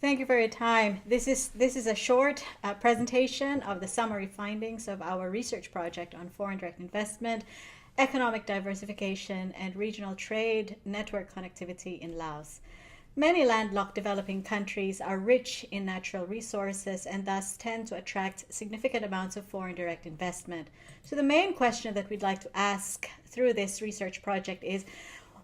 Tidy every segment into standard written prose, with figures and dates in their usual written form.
Thank you for your time. This is a short presentation of the summary findings of our research project on foreign direct investment, economic diversification, and regional trade network connectivity in Laos. Many landlocked developing countries are rich in natural resources and thus tend to attract significant amounts of foreign direct investment. So the main question that we'd like to ask through this research project is,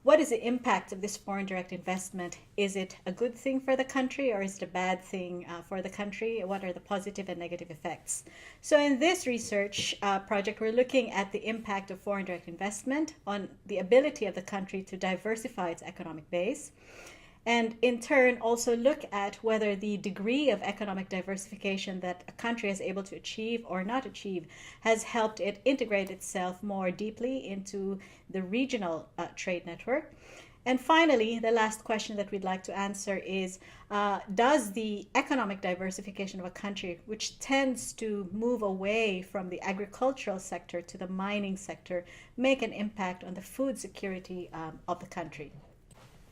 what is the impact of this foreign direct investment? Is it a good thing for the country, or is it a bad thing for the country? What are the positive and negative effects? So in this research project, we're looking at the impact of foreign direct investment on the ability of the country to diversify its economic base, and in turn also look at whether the degree of economic diversification that a country is able to achieve or not achieve has helped it integrate itself more deeply into the regional trade network. And finally, the last question that we'd like to answer is, does the economic diversification of a country, which tends to move away from the agricultural sector to the mining sector, make an impact on the food security of the country?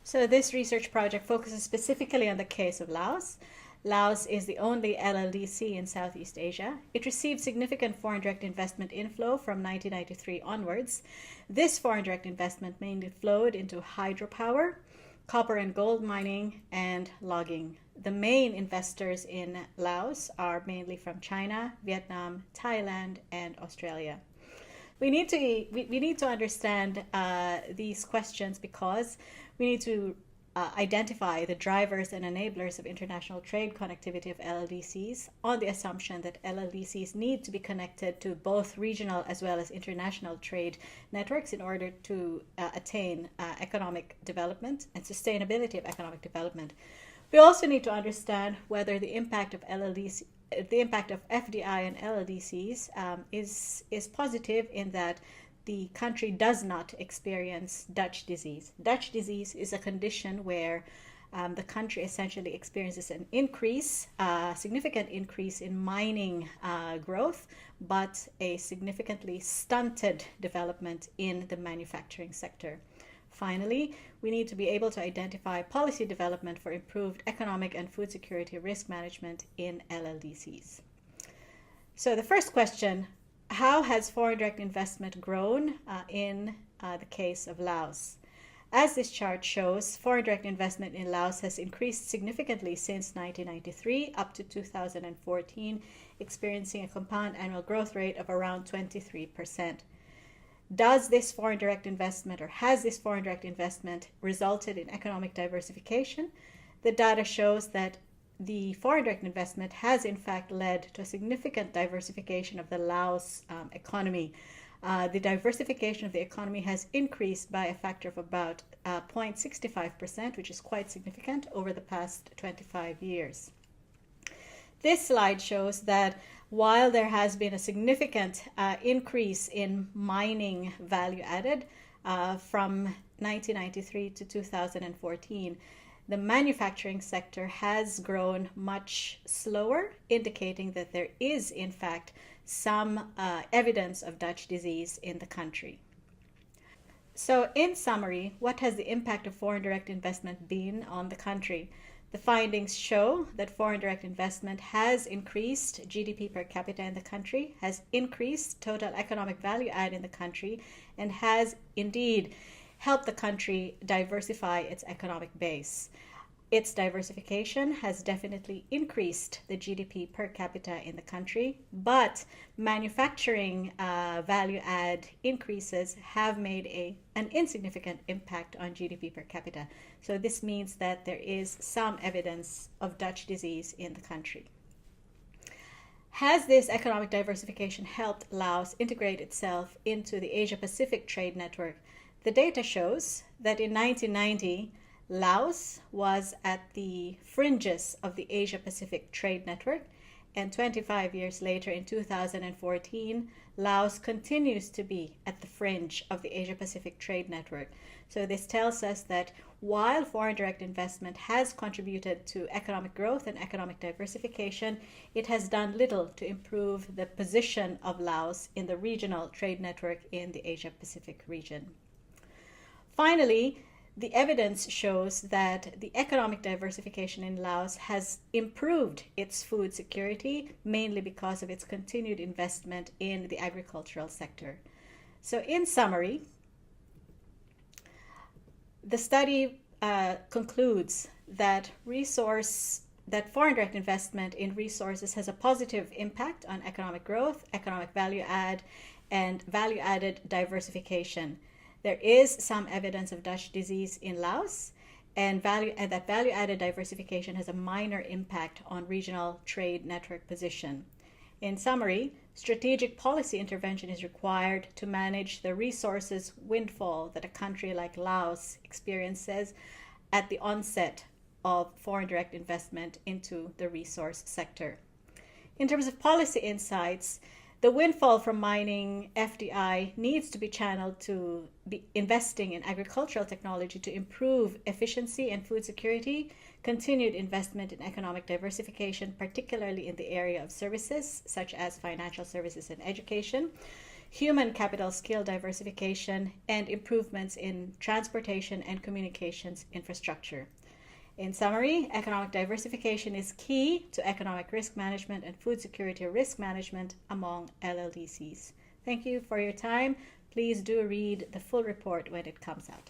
So this research project focuses specifically on the case of Laos. Laos is the only LLDC in Southeast Asia. It received significant foreign direct investment inflow from 1993 onwards. This foreign direct investment mainly flowed into hydropower, copper and gold mining, and logging. The main investors in Laos are mainly from China, Vietnam, Thailand, and Australia. We need to understand these questions because we need to identify the drivers and enablers of international trade connectivity of LLDCs on the assumption that LLDCs need to be connected to both regional as well as international trade networks in order to attain economic development and sustainability of economic development. We also need to understand whether the impact of FDI and LLDCs is positive in that the country does not experience Dutch disease. Dutch disease is a condition where the country essentially experiences an increase, significant increase in mining growth, but a significantly stunted development in the manufacturing sector. Finally, we need to be able to identify policy development for improved economic and food security risk management in LLDCs. So the first question, how has foreign direct investment grown in the case of Laos? As this chart shows, foreign direct investment in Laos has increased significantly since 1993 up to 2014, experiencing a compound annual growth rate of around 23%. Does this foreign direct investment, or has this foreign direct investment, resulted in economic diversification? The data shows that the foreign direct investment has in fact led to a significant diversification of the Laos economy. The diversification of the economy has increased by a factor of about 0.65%, which is quite significant over the past 25 years. This slide shows that while there has been a significant increase in mining value added from 1993 to 2014, the manufacturing sector has grown much slower, indicating that there is in fact some evidence of Dutch disease in the country. So in summary, what has the impact of foreign direct investment been on the country? The findings show that foreign direct investment has increased GDP per capita in the country, has increased total economic value add in the country, and has indeed helped the country diversify its economic base. Its diversification has definitely increased the GDP per capita in the country, but manufacturing value add increases have made an insignificant impact on GDP per capita. So this means that there is some evidence of Dutch disease in the country. Has this economic diversification helped Laos integrate itself into the Asia-Pacific trade network? The data shows that in 1990, Laos was at the fringes of the Asia-Pacific trade network, and 25 years later, in 2014, Laos continues to be at the fringe of the Asia-Pacific trade network. So this tells us that while foreign direct investment has contributed to economic growth and economic diversification, it has done little to improve the position of Laos in the regional trade network in the Asia-Pacific region. Finally, the evidence shows that the economic diversification in Laos has improved its food security, mainly because of its continued investment in the agricultural sector. So in summary, the study concludes that foreign direct investment in resources has a positive impact on economic growth, economic value add, and value added diversification. There is some evidence of Dutch disease in Laos, and that value added diversification has a minor impact on regional trade network position. In summary, strategic policy intervention is required to manage the resources windfall that a country like Laos experiences at the onset of foreign direct investment into the resource sector. In terms of policy insights, the windfall from mining FDI needs to be channeled to be investing in agricultural technology to improve efficiency and food security, continued investment in economic diversification, particularly in the area of services such as financial services and education, human capital skill diversification, and improvements in transportation and communications infrastructure. In summary, economic diversification is key to economic risk management and food security risk management among LLDCs. Thank you for your time. Please do read the full report when it comes out.